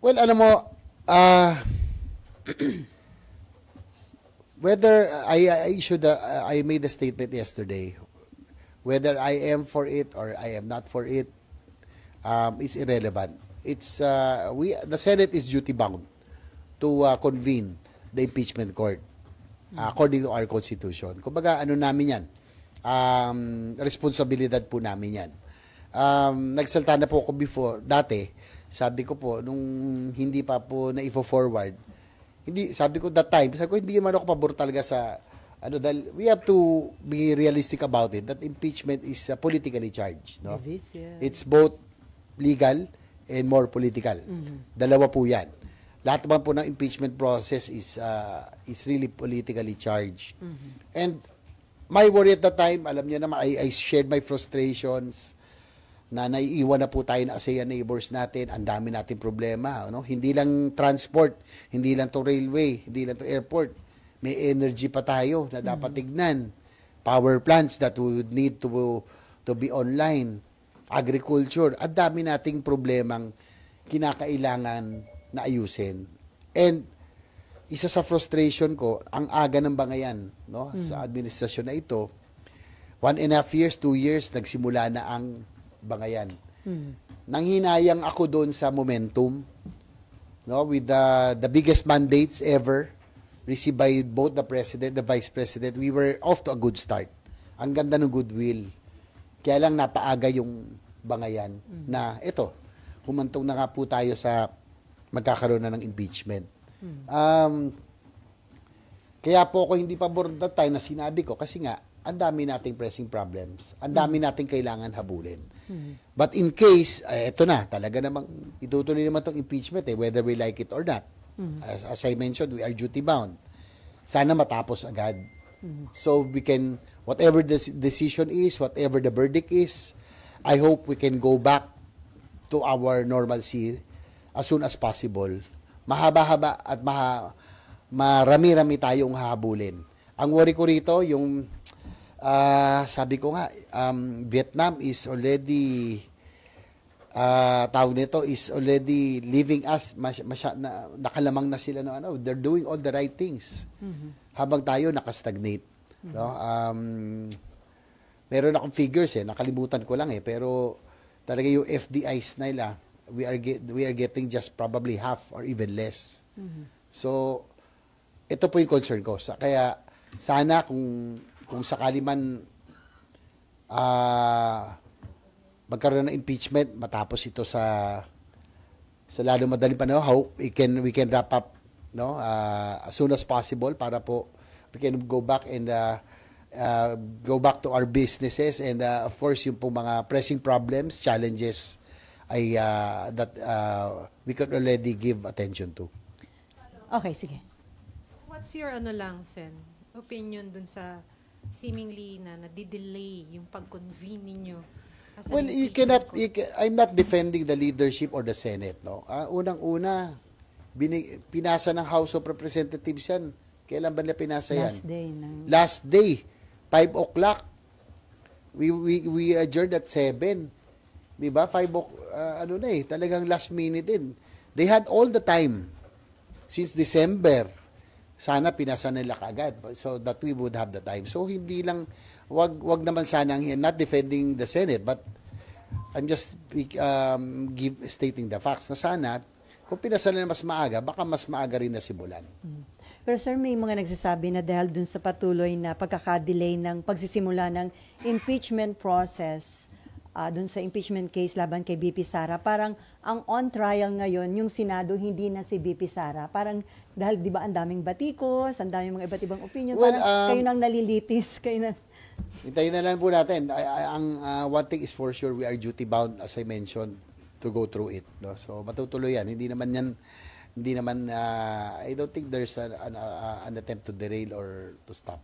Well, alam mo, whether I made a statement yesterday, whether I am for it or I am not for it, is irrelevant. It's the Senate is duty bound to convene the impeachment court according to our constitution. Kumbaga, ano namin yan? Responsibilidad po namin yan. Nagsalta na po ako dati, sabi ko po, nung hindi pa po na-forward, sabi ko that time, sabi ko, hindi naman ako pabor talaga sa, dahil we have to be realistic about it, that impeachment is politically charged. No? It's both legal and more political. Dalawa po yan. Lahat naman po ng impeachment process is really politically charged. And my worry at that time, alam niyo naman, I shared my frustrations na naiiwan na po tayo na ASEAN neighbors natin, ang dami nating problema. No? Hindi lang transport, hindi lang to railway, hindi lang to airport. May energy pa tayo na dapat tignan. Power plants that would need to be online. Agriculture. Ang dami nating problemang kinakailangan na ayusin. And isa sa frustration ko, ang aga ng bangayan, no? Sa administrasyon na ito, 1.5 years, 2 years, nagsimula na ang bangayan. Nanghinayang ako doon sa momentum, no? With the biggest mandates ever received by both the President, the Vice President. We were off to a good start. Ang ganda ng goodwill. Kaya lang napaaga yung bangayan na ito, humantong na nga po tayo sa magkakaroon na ng impeachment. Kaya po ako hindi pabor that time na sinabi ko kasi nga, ang dami nating pressing problems. Ang dami nating kailangan habulin. But in case, eto na, talaga namang itutuloy naman itong impeachment, whether we like it or not. As I mentioned, we are duty bound. Sana matapos agad. So we can, whatever the decision is, whatever the verdict is, I hope we can go back to our normalcy as soon as possible. Mahaba-haba at marami-rami tayong hahabulin. Ang worry ko rito, yung sabi ko nga, Vietnam is already, tawag nito, is already leaving us, nakalamang na sila, they're doing all the right things. Habang tayo nakastagnate. No? Meron akong figures nakalimutan ko lang pero talaga yung FDIs nila, we are getting just probably half or even less. So, ito po yung concern ko. Kaya, sana kung sakali man magkaroon ng impeachment, matapos ito sa lalo madaling panahon, hope we can wrap up as soon as possible para po we can go back and go back to our businesses and of course yung po mga pressing problems, challenges ay that we could already give attention to. Okay, sige. What's your Sen, opinion dun sa seemingly na nadidelay yung pag-convene ninyo? Well, I'm not defending the leadership or the Senate, no. Unang-una, pinasa ng House of Representatives yan. Kailan ba nila pinasa yan? Last day. 5 o'clock. We adjourned at 7. Di ba? 5 o'clock, talagang last minute din. They had all the time since December. Sana pinasa nila kaagad so that we would have the time. So hindi lang, wag naman sana, not defending the Senate, but I'm just stating the facts na sana, kung pinasa nila mas maaga, baka mas maaga rin na simulan. Pero sir, may mga nagsasabi na dahil dun sa patuloy na pagkakadelay ng pagsisimula ng impeachment process, dun sa impeachment case laban kay BP Sara, parang ang on trial ngayon, yung Senado, hindi na si BP Sara. Parang dahil di ba ang daming batikos, ang daming mga iba't ibang opinion, well, parang kayo nang nalilitis, kayo na... Hintayin na lang po natin. One thing is for sure, we are duty bound, as I mentioned, to go through it. No? So matutuloy yan. Hindi naman, I don't think there's an attempt to derail or to stop.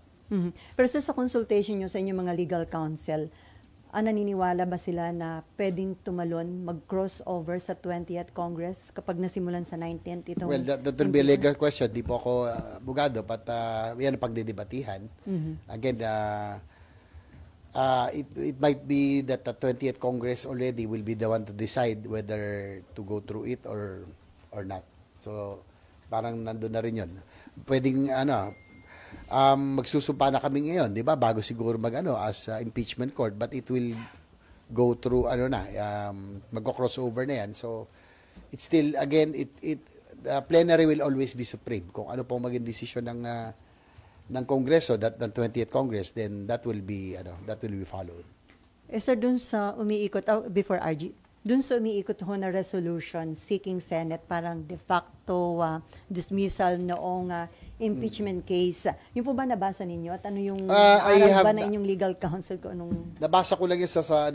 Pero sa consultation nyo sa inyong mga legal counsel, naniniwala ba sila na pwedeng tumalon, mag-crossover sa 20th Congress kapag nasimulan sa 19th itong... Well, that will be a legal question. Di po ako abogado, but yan ang pagdidebatihan. Again, it might be that the 20th Congress already will be the one to decide whether to go through it or or not. So, parang nandun na rin yun. Pwedeng, magsusumpa na kami ngayon, di ba? Bago siguro as impeachment court, but it will go through, magko-crossover na yan. So, it's still, again, the plenary will always be supreme. Kung ano pong maging desisyon ng Kongreso, ng 20th Congress, then that will be followed. Sir, dun sa umiikot, before RG, dun sa umiikot ho na resolution seeking Senate parang de facto dismissal noong impeachment case. Yung po ba nabasa ninyo? At ano yung naaral ba na inyong legal counsel ko anong... Nabasa ko lang yan sa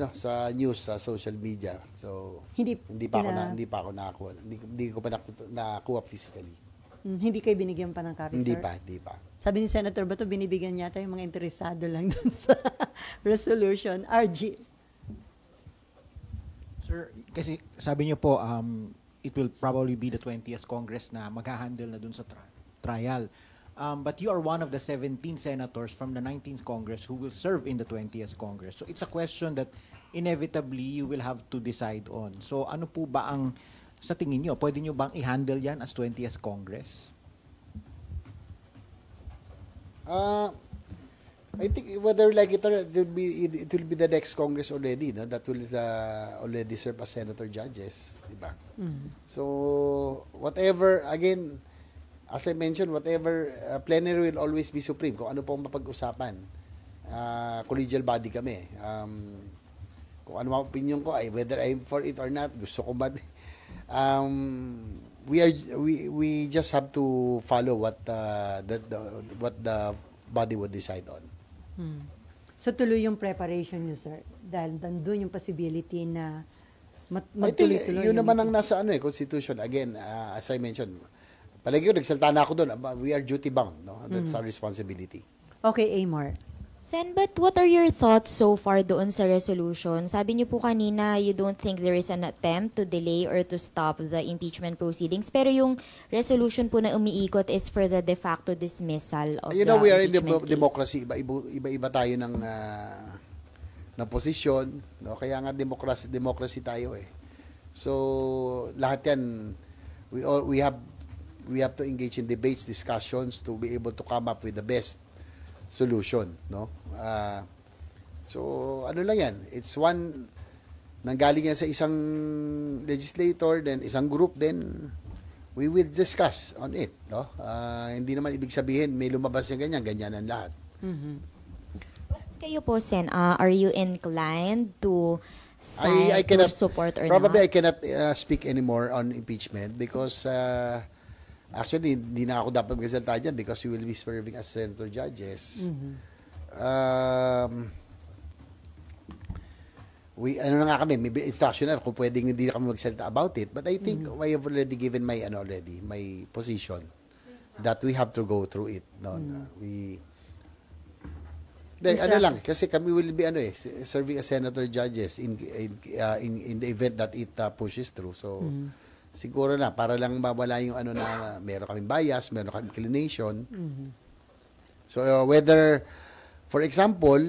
news, sa social media. So, hindi pa ako nakakuha. Hindi ko pa nakuha physically. Hindi kayo binigyan pa ng copy, Hindi sir? Hindi pa. Sabi ni Senator Bato, binibigyan yata yung mga interesado lang dun sa resolution. RG. Sir, kasi sabi niyo po, it will probably be the 20th Congress na mag-handle na dun sa trial. But you are one of the 17 senators from the 19th Congress who will serve in the 20th Congress. So it's a question that inevitably you will have to decide on. So ano po ba ang, sa tingin niyo, pwede niyo bang i-handle yan as 20th Congress? I think whether like it or it will be the next Congress already, no? That will already serve as senator judges, diba? So whatever, again, as I mentioned, whatever plenary will always be supreme. Kung ano pong mapag-usapan, collegial body kami. Kung ano ang opinion ko, whether I'm for it or not, gusto ko ba? We just have to follow what the body would decide on. So tuloy yung preparation nyo, sir? Dahil nandun yung possibility na I think magtuloy-tuloy. yun naman ang nasa Constitution. Again, as I mentioned, palagi ko, nagsalta na ako doon. We are duty bound. No? That's our responsibility. Okay, Amor. Sen, but what are your thoughts so far doon sa resolution? Sabi niyo po kanina, you don't think there is an attempt to delay or to stop the impeachment proceedings. Pero yung resolution po na umiikot is for the de facto dismissal of the we are in impeachment case. democracy. Iba-iba tayo ng posisyon. No? Kaya nga democracy tayo eh. So, lahat yan, we have to engage in debates, discussions to be able to come up with the best solution, no? So ano lang yan, it's one nanggaling yan sa isang legislator, then isang group, then we will discuss on it, no? Hindi naman ibig sabihin may lumabas ng ganyan ang lahat. Kayo po, Sen, are you inclined to I cannot support or probably not? I cannot speak anymore on impeachment because actually, hindi na ako dapat magsalita dyan because we will be serving as senator judges. Ano na nga kami, may instruction na kung pwedeng hindi na kami magsalita about it. But I think I have already given my position that we have to go through it. No, ano lang, kasi kami will be serving as senator judges in the event that it pushes through. So, siguro na, para lang mawala yung na meron kaming bias, meron kaming inclination. So, whether, for example,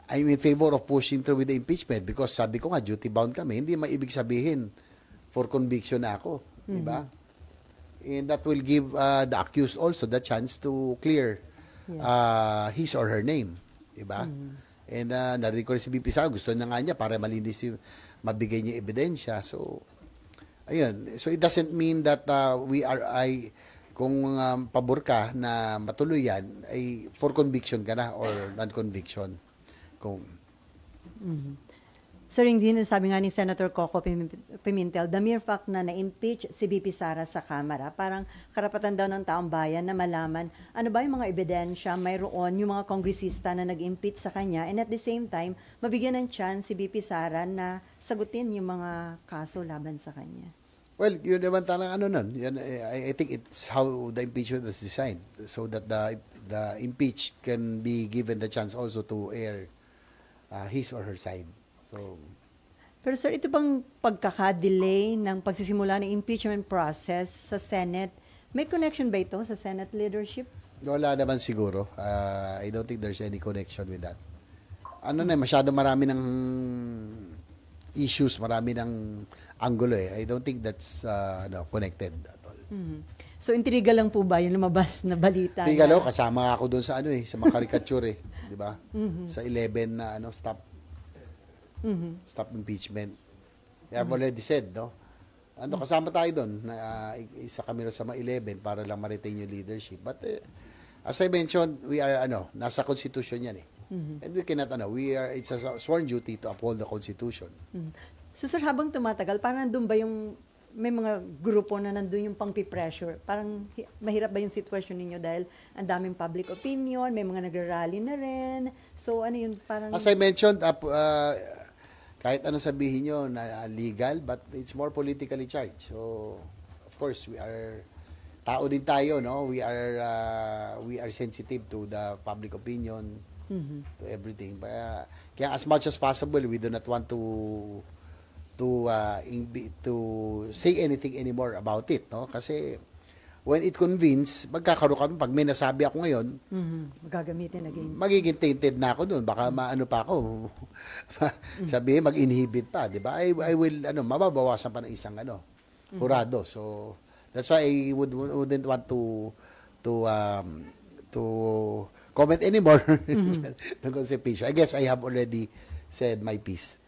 I'm in favor of pushing through with the impeachment because sabi ko nga, duty-bound kami, hindi maibig sabihin for conviction na ako. Diba? And that will give the accused also the chance to clear his or her name. Diba? And narinig ko rin si BP Sara, gusto na nga niya para malinis yung mabigay niya ebidensya. So, ayun. So, it doesn't mean that kung pabor ka na matuloy yan, ay for conviction ka na or non-conviction. Sir, yung sabi nga ni Senator Coco Pimentel, the mere fact na na-impeach si BP Sara sa Kamara, parang karapatan daw ng taong bayan na malaman ano ba yung mga ebidensya mayroon yung mga kongresista na nag-impeach sa kanya, and at the same time, mabigyan ng chance si BP Sara na sagutin yung mga kaso laban sa kanya. Well, yun naman talagang nun. I think it's how the impeachment is designed so that the impeached can be given the chance also to air his or her side. So, pero sir, ito bang pagkaka-delay ng pagsisimula ng impeachment process sa Senate, may connection ba ito sa Senate leadership? Wala naman siguro. I don't think there's any connection with that. Masyado marami ng issues, marami ng angulo eh. I don't think that's connected at all. So, intriga lang po ba yung lumabas na balita? Tingnan na- kasama ako doon sa sa mga caricature eh, 'di ba? Sa 11 na stop impeachment. I've already said, no? Kasama tayo doon na isa kami rin sa mga 11 para lang ma-retain yung leadership. But as I mentioned, we are nasa constitution 'yan eh. And we cannot it's a sworn duty to uphold the constitution. So, sir, habang tumatagal, parang nandun ba yung may mga grupo na nandun yung pang-pressure? Parang mahirap ba yung sitwasyon ninyo dahil ang daming public opinion, may mga nagra-rally na rin. So, ano yun, parang... As I mentioned, kahit anong sabihin nyo na legal, but it's more politically charged. So, of course, we are tao din tayo, no? We are sensitive to the public opinion, to everything. Kaya as much as possible, we do not want to say anything anymore about it, no? Kasi when it convenes, magkakaroon kami. Pag may nasabi ako ngayon, gagamitin against. magiging tainted na ako doon. Baka maano pa ako. Sabihin, mag-inhibit pa, di ba? I will, mababawasan pa ng isang, hurado. So, that's why I wouldn't want to comment anymore tungkol sa impeachment. I guess I have already said my piece.